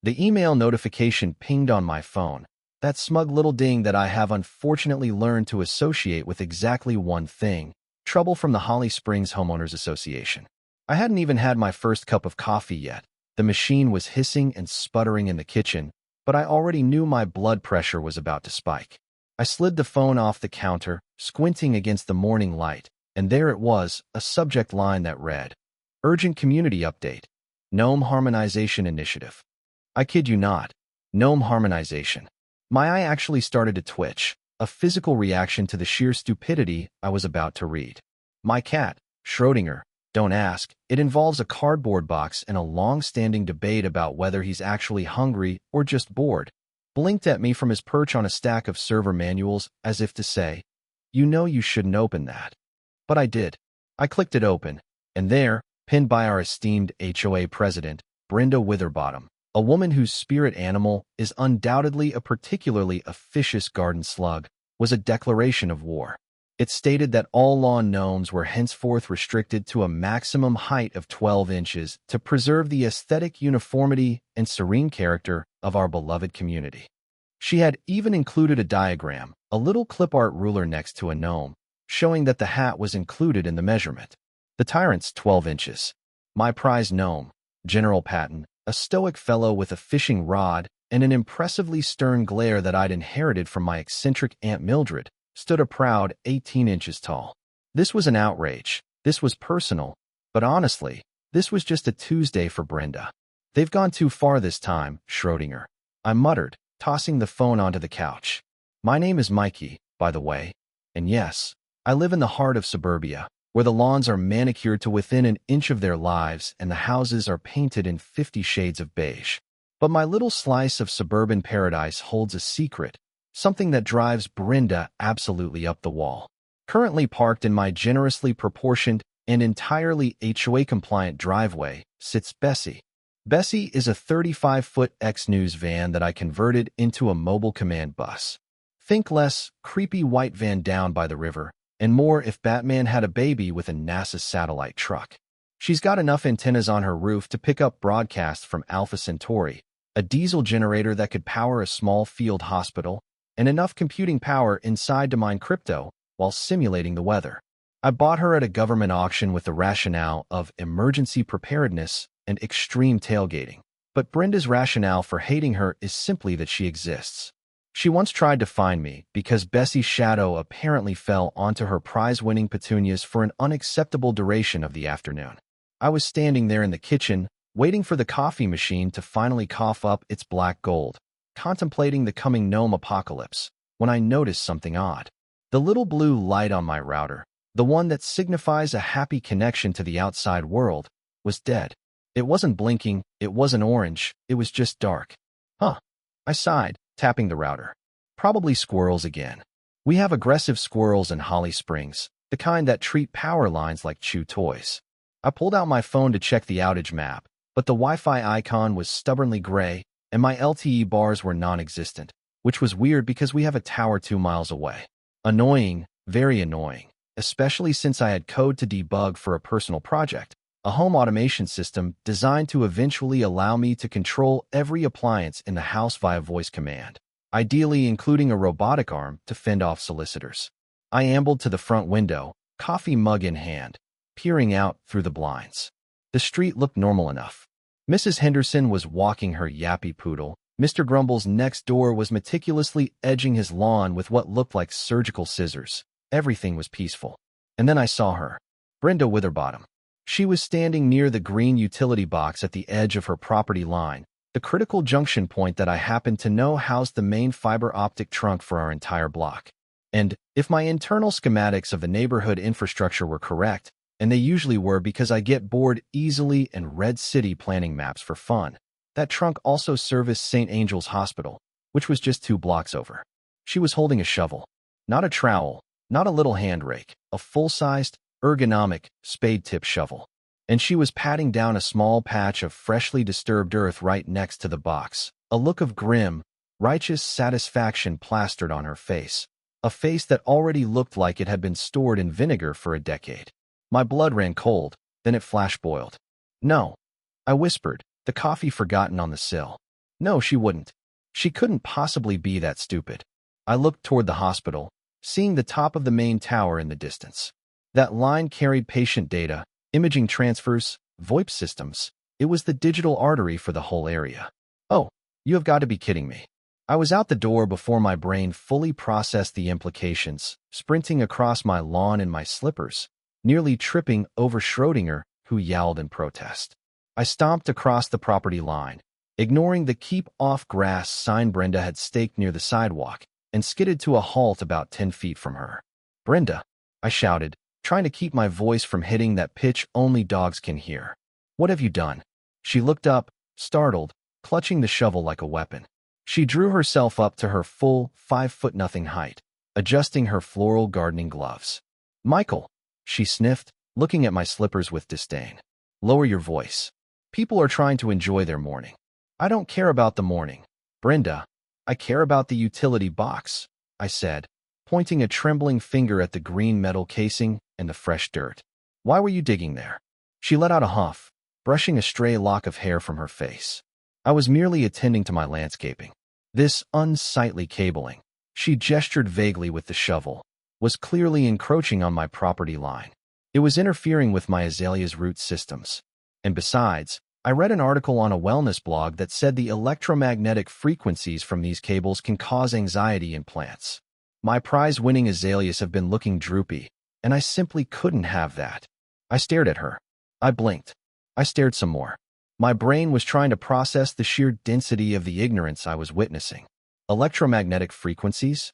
The email notification pinged on my phone, that smug little ding that I have unfortunately learned to associate with exactly one thing: trouble from the Holly Springs Homeowners Association. I hadn't even had my first cup of coffee yet. The machine was hissing and sputtering in the kitchen, but I already knew my blood pressure was about to spike. I slid the phone off the counter, squinting against the morning light, and there it was, a subject line that read, "Urgent Community Update. GNOME Harmonization Initiative." I kid you not. GNOME harmonization. My eye actually started to twitch, a physical reaction to the sheer stupidity I was about to read. My cat, Schrödinger, don't ask, it involves a cardboard box and a long-standing debate about whether he's actually hungry or just bored, blinked at me from his perch on a stack of server manuals as if to say, "You know you shouldn't open that." But I did. I clicked it open, and there, pinned by our esteemed HOA president, Brenda Witherbottom, a woman whose spirit animal is undoubtedly a particularly officious garden slug, was a declaration of war. It stated that all lawn gnomes were henceforth restricted to a maximum height of 12 inches to preserve the aesthetic uniformity and serene character of our beloved community. She had even included a diagram, a little clip art ruler next to a gnome, showing that the hat was included in the measurement. The tyrant's 12 inches. My prize gnome, General Patton, a stoic fellow with a fishing rod and an impressively stern glare that I'd inherited from my eccentric Aunt Mildred, stood a proud 18 inches tall. This was an outrage. This was personal. But honestly, this was just a Tuesday for Brenda. "They've gone too far this time, Schrödinger," I muttered, tossing the phone onto the couch. My name is Mikey, by the way. And yes, I live in the heart of suburbia, where the lawns are manicured to within an inch of their lives and the houses are painted in 50 shades of beige. But my little slice of suburban paradise holds a secret, something that drives Brenda absolutely up the wall. Currently parked in my generously proportioned and entirely HOA-compliant driveway sits Bessie. Bessie is a 35-foot X-News van that I converted into a mobile command bus. Think less creepy white van down by the river, and more if Batman had a baby with a NASA satellite truck. She's got enough antennas on her roof to pick up broadcasts from Alpha Centauri, a diesel generator that could power a small field hospital, and enough computing power inside to mine crypto while simulating the weather. I bought her at a government auction with the rationale of emergency preparedness and extreme tailgating. But Brenda's rationale for hating her is simply that she exists. She once tried to find me because Bessie's shadow apparently fell onto her prize-winning petunias for an unacceptable duration of the afternoon. I was standing there in the kitchen, waiting for the coffee machine to finally cough up its black gold, contemplating the coming gnome apocalypse, when I noticed something odd. The little blue light on my router, the one that signifies a happy connection to the outside world, was dead. It wasn't blinking, it wasn't orange, it was just dark. Huh. I sighed, tapping the router. Probably squirrels again. We have aggressive squirrels in Holly Springs, the kind that treat power lines like chew toys. I pulled out my phone to check the outage map, but the Wi-Fi icon was stubbornly gray, and my LTE bars were non-existent, which was weird because we have a tower 2 miles away. Annoying, very annoying, especially since I had code to debug for a personal project, a home automation system designed to eventually allow me to control every appliance in the house via voice command, ideally including a robotic arm to fend off solicitors. I ambled to the front window, coffee mug in hand, peering out through the blinds. The street looked normal enough. Mrs. Henderson was walking her yappy poodle. Mr. Grumbles next door was meticulously edging his lawn with what looked like surgical scissors. Everything was peaceful. And then I saw her, Brenda Witherbottom. She was standing near the green utility box at the edge of her property line, the critical junction point that I happened to know housed the main fiber optic trunk for our entire block. And, if my internal schematics of the neighborhood infrastructure were correct, and they usually were because I get bored easily and read city planning maps for fun, that trunk also serviced St. Angel's Hospital, which was just 2 blocks over. She was holding a shovel. Not a trowel, not a little hand rake, a full-sized, ergonomic, spade-tip shovel. And she was patting down a small patch of freshly disturbed earth right next to the box, a look of grim, righteous satisfaction plastered on her face, a face that already looked like it had been stored in vinegar for a decade. My blood ran cold, then it flash-boiled. "No," I whispered, the coffee forgotten on the sill. No, she wouldn't. She couldn't possibly be that stupid. I looked toward the hospital, seeing the top of the main tower in the distance. That line carried patient data, imaging transfers, VoIP systems. It was the digital artery for the whole area. Oh, you have got to be kidding me. I was out the door before my brain fully processed the implications, sprinting across my lawn in my slippers, nearly tripping over Schrodinger, who yowled in protest. I stomped across the property line, ignoring the "keep off grass" sign Brenda had staked near the sidewalk, and skidded to a halt about 10 feet from her. "Brenda," I shouted, trying to keep my voice from hitting that pitch only dogs can hear. "What have you done?" She looked up, startled, clutching the shovel like a weapon. She drew herself up to her full 5'0" height, adjusting her floral gardening gloves. "Michael," she sniffed, looking at my slippers with disdain. "Lower your voice. People are trying to enjoy their morning." "I don't care about the morning, Brenda. I care about the utility box," I said, pointing a trembling finger at the green metal casing and the fresh dirt. "Why were you digging there?" She let out a huff, brushing a stray lock of hair from her face. "I was merely attending to my landscaping. This unsightly cabling," she gestured vaguely with the shovel, "was clearly encroaching on my property line. It was interfering with my azalea's root systems. And besides, I read an article on a wellness blog that said the electromagnetic frequencies from these cables can cause anxiety in plants. My prize-winning azaleas have been looking droopy, and I simply couldn't have that." I stared at her. I blinked. I stared some more. My brain was trying to process the sheer density of the ignorance I was witnessing. "Electromagnetic frequencies?"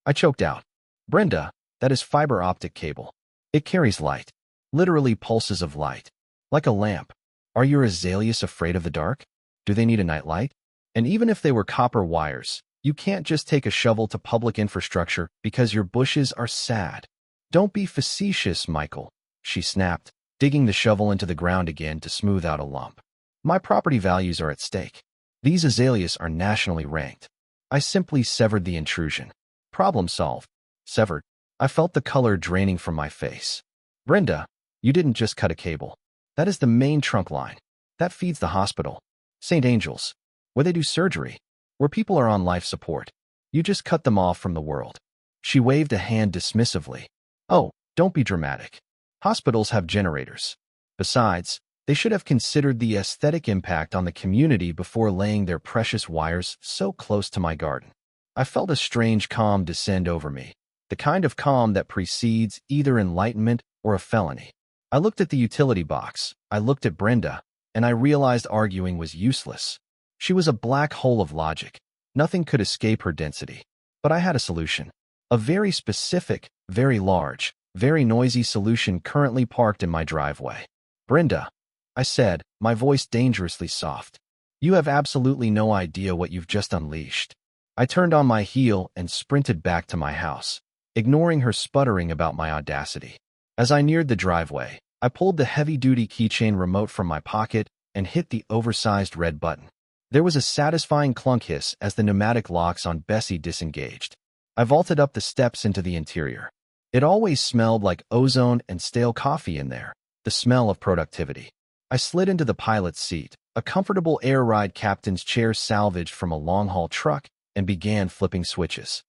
I choked out. "Brenda, that is fiber optic cable. It carries light. Literally pulses of light. Like a lamp. Are your azaleas afraid of the dark? Do they need a nightlight? And even if they were copper wires, you can't just take a shovel to public infrastructure because your bushes are sad." "Don't be facetious, Michael," she snapped, digging the shovel into the ground again to smooth out a lump. "My property values are at stake. These azaleas are nationally ranked." I simply severed the intrusion. Problem solved. Severed. I felt the color draining from my face. "Brenda, you didn't just cut a cable. That is the main trunk line. That feeds the hospital. St. Angel's, where they do surgery, where people are on life support. You just cut them off from the world." She waved a hand dismissively. "Oh, don't be dramatic. Hospitals have generators. Besides, they should have considered the aesthetic impact on the community before laying their precious wires so close to my garden." I felt a strange calm descend over me, the kind of calm that precedes either enlightenment or a felony. I looked at the utility box, I looked at Brenda, and I realized arguing was useless. She was a black hole of logic. Nothing could escape her density. But I had a solution. A very specific, very large, very noisy solution currently parked in my driveway. "Brenda," I said, my voice dangerously soft, "you have absolutely no idea what you've just unleashed." I turned on my heel and sprinted back to my house, ignoring her sputtering about my audacity. As I neared the driveway, I pulled the heavy-duty keychain remote from my pocket and hit the oversized red button. There was a satisfying clunk hiss as the pneumatic locks on Bessie disengaged. I vaulted up the steps into the interior. It always smelled like ozone and stale coffee in there, the smell of productivity. I slid into the pilot's seat, a comfortable air ride captain's chair salvaged from a long-haul truck, and began flipping switches.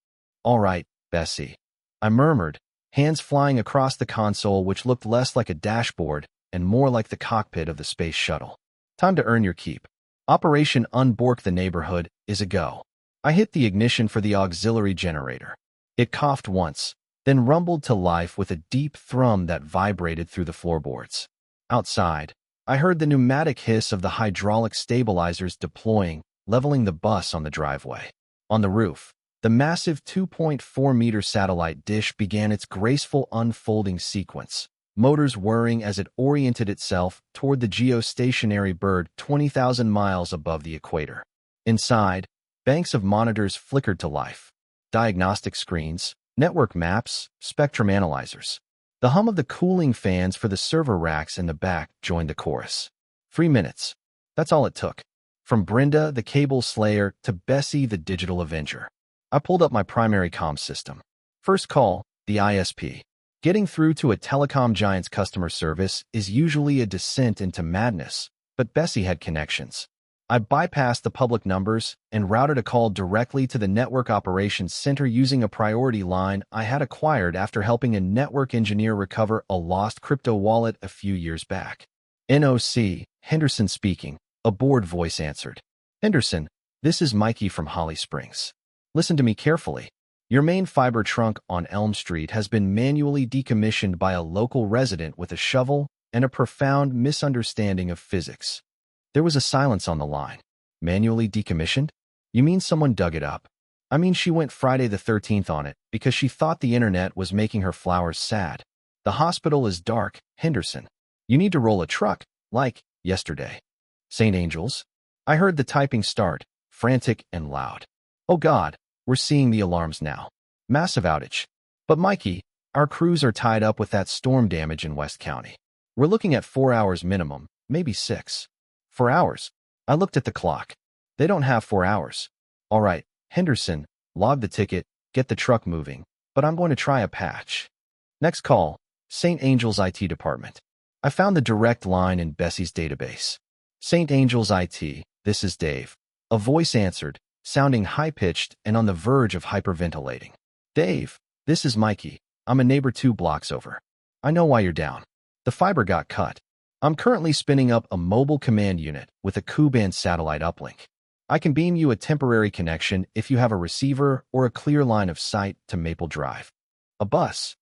"All right, Bessie," I murmured, hands flying across the console which looked less like a dashboard and more like the cockpit of the space shuttle. "Time to earn your keep. Operation Unbork the Neighborhood is a go." I hit the ignition for the auxiliary generator. It coughed once, then rumbled to life with a deep thrum that vibrated through the floorboards. Outside, I heard the pneumatic hiss of the hydraulic stabilizers deploying, leveling the bus on the driveway. On the roof, the massive 2.4-meter satellite dish began its graceful unfolding sequence, motors whirring as it oriented itself toward the geostationary bird 20,000 miles above the equator. Inside, banks of monitors flickered to life. Diagnostic screens, network maps, spectrum analyzers. The hum of the cooling fans for the server racks in the back joined the chorus. 3 minutes. That's all it took. From Brenda, the cable slayer, to Bessie, the digital avenger. I pulled up my primary comm system. First call, the ISP. Getting through to a telecom giant's customer service is usually a descent into madness, but Bessie had connections. I bypassed the public numbers and routed a call directly to the Network Operations Center using a priority line I had acquired after helping a network engineer recover a lost crypto wallet a few years back. NOC, Henderson speaking, a bored voice answered. Henderson, this is Mikey from Holly Springs. Listen to me carefully. Your main fiber trunk on Elm Street has been manually decommissioned by a local resident with a shovel and a profound misunderstanding of physics. There was a silence on the line. Manually decommissioned? You mean someone dug it up? I mean she went Friday the 13th on it because she thought the internet was making her flowers sad. The hospital is dark, Henderson. You need to roll a truck, like yesterday. St. Angel's? I heard the typing start, frantic and loud. Oh God, we're seeing the alarms now. Massive outage. But Mikey, our crews are tied up with that storm damage in West County. We're looking at 4 hours minimum, maybe 6. 4 hours. I looked at the clock. They don't have 4 hours. All right, Henderson, log the ticket, get the truck moving, but I'm going to try a patch. Next call, St. Angel's IT department. I found the direct line in Bessie's database. St. Angel's IT, this is Dave. A voice answered, sounding high-pitched and on the verge of hyperventilating. Dave, this is Mikey. I'm a neighbor 2 blocks over. I know why you're down. The fiber got cut. I'm currently spinning up a mobile command unit with a Ku-band satellite uplink. I can beam you a temporary connection if you have a receiver or a clear line of sight to Maple Drive. A bus.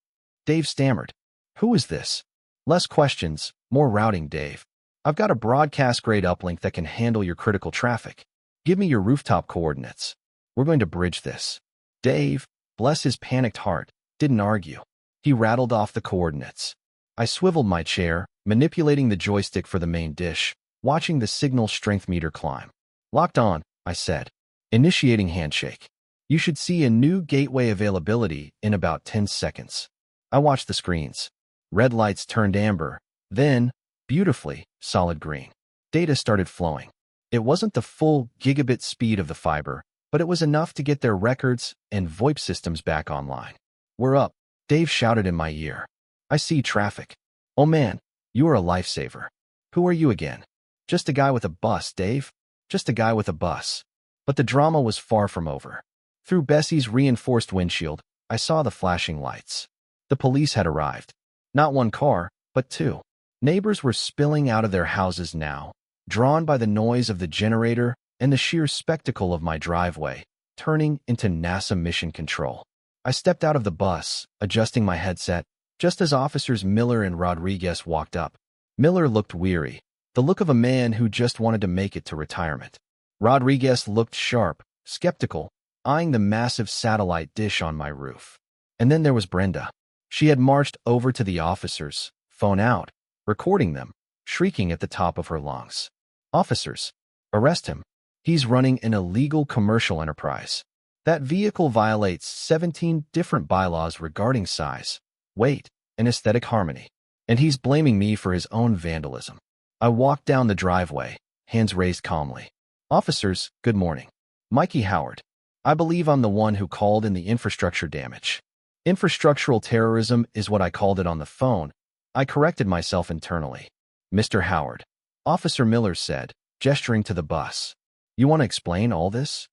Dave stammered. Who is this? Less questions, more routing, Dave. I've got a broadcast-grade uplink that can handle your critical traffic. Give me your rooftop coordinates. We're going to bridge this. Dave, bless his panicked heart, didn't argue. He rattled off the coordinates. I swiveled my chair, manipulating the joystick for the main dish, watching the signal strength meter climb. Locked on, I said. Initiating handshake. You should see a new gateway availability in about 10 seconds. I watched the screens. Red lights turned amber, then, beautifully, solid green. Data started flowing. It wasn't the full gigabit speed of the fiber, but it was enough to get their records and VoIP systems back online. We're up, Dave shouted in my ear. I see traffic. Oh man, you are a lifesaver. Who are you again? Just a guy with a bus, Dave. Just a guy with a bus. But the drama was far from over. Through Bessie's reinforced windshield, I saw the flashing lights. The police had arrived. Not 1 car, but 2. Neighbors were spilling out of their houses now, drawn by the noise of the generator and the sheer spectacle of my driveway, turning into NASA mission control. I stepped out of the bus, adjusting my headset, just as Officers Miller and Rodriguez walked up. Miller looked weary, the look of a man who just wanted to make it to retirement. Rodriguez looked sharp, skeptical, eyeing the massive satellite dish on my roof. And then there was Brenda. She had marched over to the officers, phone out, recording them, shrieking at the top of her lungs. Officers, arrest him. He's running an illegal commercial enterprise. That vehicle violates 17 different bylaws regarding size, weight, and aesthetic harmony. And he's blaming me for his own vandalism. I walked down the driveway, hands raised calmly. Officers, good morning. Mikey Howard. I believe I'm the one who called in the infrastructure damage. Infrastructural terrorism is what I called it on the phone. I corrected myself internally. Mr. Howard. Officer Miller said, gesturing to the bus. You want to explain all this?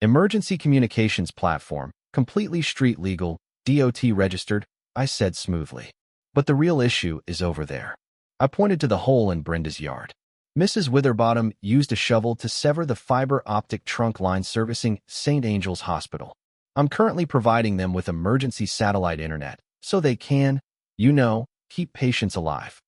Emergency communications platform, completely street legal, DOT registered, I said smoothly. But the real issue is over there. I pointed to the hole in Brenda's yard. Mrs. Witherbottom used a shovel to sever the fiber optic trunk line servicing St. Angel's Hospital. I'm currently providing them with emergency satellite internet, so they can, keep patients alive.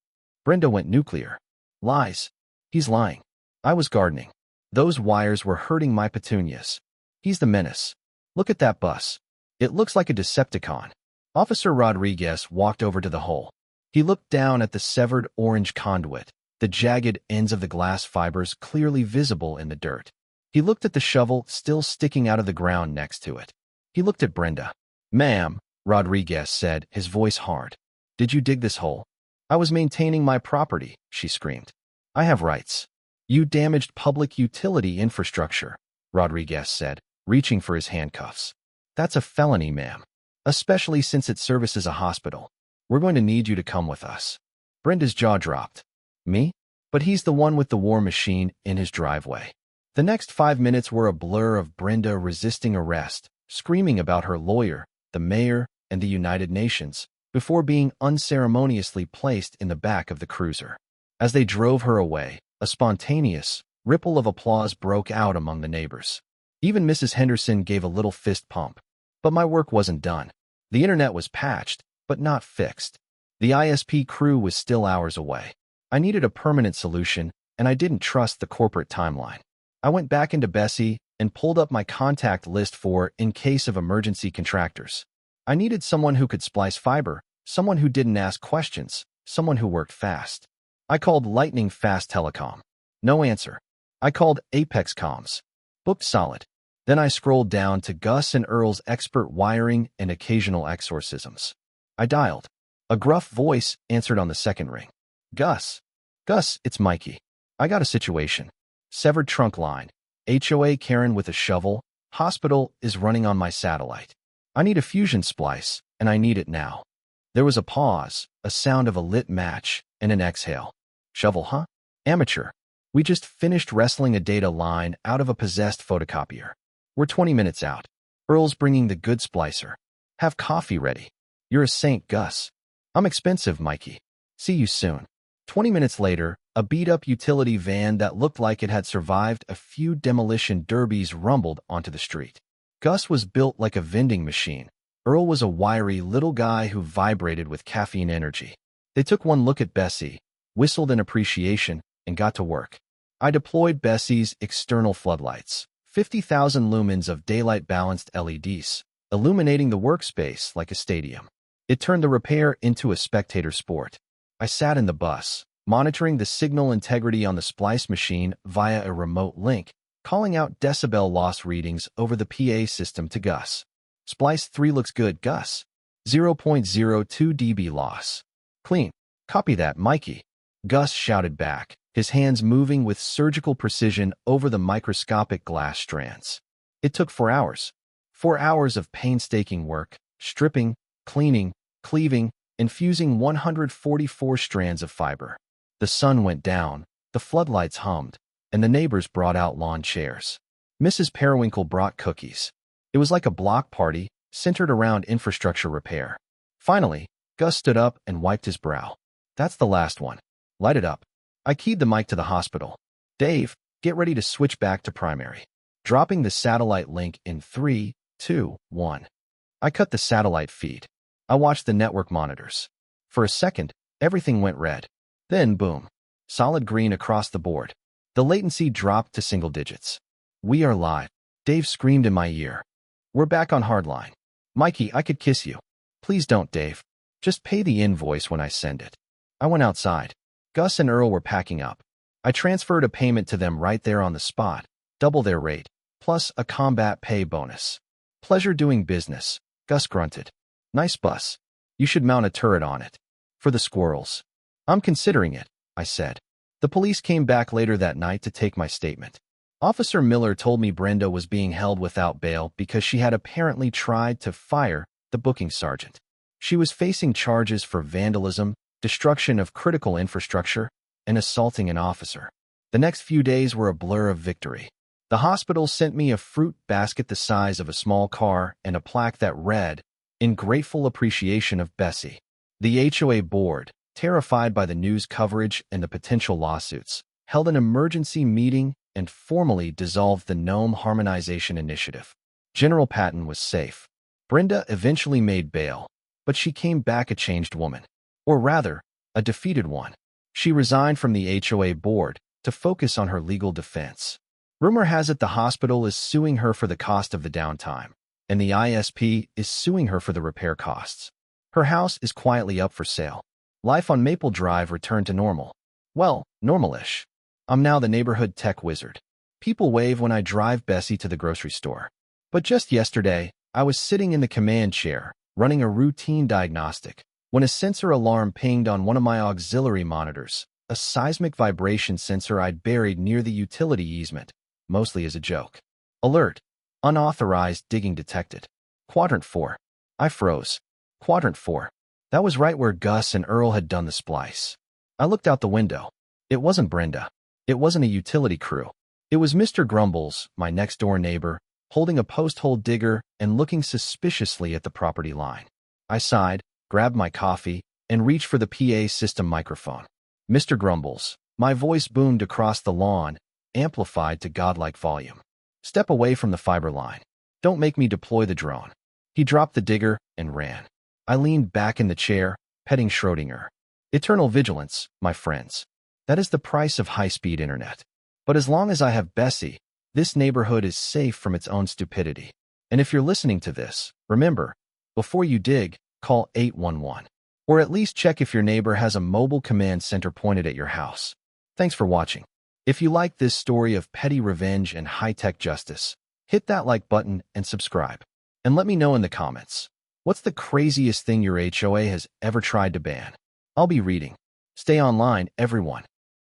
Brenda went nuclear. Lies. He's lying. I was gardening. Those wires were hurting my petunias. He's the menace. Look at that bus. It looks like a Decepticon. Officer Rodriguez walked over to the hole. He looked down at the severed orange conduit, the jagged ends of the glass fibers clearly visible in the dirt. He looked at the shovel still sticking out of the ground next to it. He looked at Brenda. Ma'am, Rodriguez said, his voice hard. Did you dig this hole? I was maintaining my property, she screamed. I have rights. You damaged public utility infrastructure, Rodriguez said, reaching for his handcuffs. That's a felony, ma'am. Especially since it services a hospital. We're going to need you to come with us. Brenda's jaw dropped. Me? But he's the one with the war machine in his driveway. The next 5 minutes were a blur of Brenda resisting arrest, screaming about her lawyer, the mayor, and the United Nations, before being unceremoniously placed in the back of the cruiser. As they drove her away, a spontaneous ripple of applause broke out among the neighbors. Even Mrs. Henderson gave a little fist pump. But my work wasn't done. The internet was patched, but not fixed. The ISP crew was still hours away. I needed a permanent solution, and I didn't trust the corporate timeline. I went back into Bessie and pulled up my contact list for in case of emergency contractors. I needed someone who could splice fiber, someone who didn't ask questions, someone who worked fast. I called Lightning Fast Telecom. No answer. I called Apex Comms. Booked solid. Then I scrolled down to Gus and Earl's expert wiring and occasional exorcisms. I dialed. A gruff voice answered on the second ring. Gus. Gus, it's Mikey. I got a situation. Severed trunk line. HOA Karen with a shovel. Hospital is running on my satellite. I need a fusion splice, and I need it now. There was a pause, a sound of a lit match, and an exhale. Shovel, huh? Amateur. We just finished wrestling a data line out of a possessed photocopier. We're 20 minutes out. Earl's bringing the good splicer. Have coffee ready. You're a saint, Gus. I'm expensive, Mikey. See you soon. 20 minutes later, a beat-up utility van that looked like it had survived a few demolition derbies rumbled onto the street. Gus was built like a vending machine. Earl was a wiry little guy who vibrated with caffeine energy. They took one look at Bessie, whistled in appreciation, and got to work. I deployed Bessie's external floodlights, 50,000 lumens of daylight-balanced LEDs, illuminating the workspace like a stadium. It turned the repair into a spectator sport. I sat in the bus, monitoring the signal integrity on the splice machine via a remote link, calling out decibel loss readings over the PA system to Gus. Splice 3 looks good, Gus. 0.02 dB loss. Clean. Copy that, Mikey. Gus shouted back, his hands moving with surgical precision over the microscopic glass strands. It took 4 hours. 4 hours of painstaking work, stripping, cleaning, cleaving, and fusing 144 strands of fiber. The sun went down, the floodlights hummed, and the neighbors brought out lawn chairs. Mrs. Periwinkle brought cookies. It was like a block party, centered around infrastructure repair. Finally, Gus stood up and wiped his brow. That's the last one. Light it up. I keyed the mic to the hospital. Dave, get ready to switch back to primary. Dropping the satellite link in 3, 2, 1. I cut the satellite feed. I watched the network monitors. For a second, everything went red. Then, boom. Solid green across the board. The latency dropped to single digits. We are live. Dave screamed in my ear. We're back on hardline. Mikey, I could kiss you. Please don't, Dave. Just pay the invoice when I send it. I went outside. Gus and Earl were packing up. I transferred a payment to them right there on the spot, double their rate, plus a combat pay bonus. Pleasure doing business, Gus grunted. Nice bus. You should mount a turret on it. For the squirrels. I'm considering it, I said. The police came back later that night to take my statement. Officer Miller told me Brenda was being held without bail because she had apparently tried to fire the booking sergeant. She was facing charges for vandalism, destruction of critical infrastructure, and assaulting an officer. The next few days were a blur of victory. The hospital sent me a fruit basket the size of a small car and a plaque that read, "In grateful appreciation of Bessie." The HOA board, terrified by the news coverage and the potential lawsuits, held an emergency meeting and formally dissolved the Gnome Harmonization Initiative. General Patton was safe. Brenda eventually made bail, but she came back a changed woman. Or rather, a defeated one. She resigned from the HOA board to focus on her legal defense. Rumor has it the hospital is suing her for the cost of the downtime, and the ISP is suing her for the repair costs. Her house is quietly up for sale. Life on Maple Drive returned to normal. Well, normal-ish. I'm now the neighborhood tech wizard. People wave when I drive Bessie to the grocery store. But just yesterday, I was sitting in the command chair, running a routine diagnostic, when a sensor alarm pinged on one of my auxiliary monitors, a seismic vibration sensor I'd buried near the utility easement, mostly as a joke. Alert. Unauthorized digging detected. Quadrant 4. I froze. Quadrant 4. That was right where Gus and Earl had done the splice. I looked out the window. It wasn't Brenda. It wasn't a utility crew. It was Mr. Grumbles, my next-door neighbor, holding a post-hole digger and looking suspiciously at the property line. I sighed, grabbed my coffee, and reached for the PA system microphone. Mr. Grumbles, my voice boomed across the lawn, amplified to godlike volume. Step away from the fiber line. Don't make me deploy the drone. He dropped the digger and ran. I leaned back in the chair, petting Schrödinger. Eternal vigilance, my friends. That is the price of high-speed internet. But as long as I have Bessie, this neighborhood is safe from its own stupidity. And if you're listening to this, remember, before you dig, call 811. Or at least check if your neighbor has a mobile command center pointed at your house. Thanks for watching. If you like this story of petty revenge and high-tech justice, hit that like button and subscribe. And let me know in the comments, what's the craziest thing your HOA has ever tried to ban? I'll be reading. Stay online, everyone.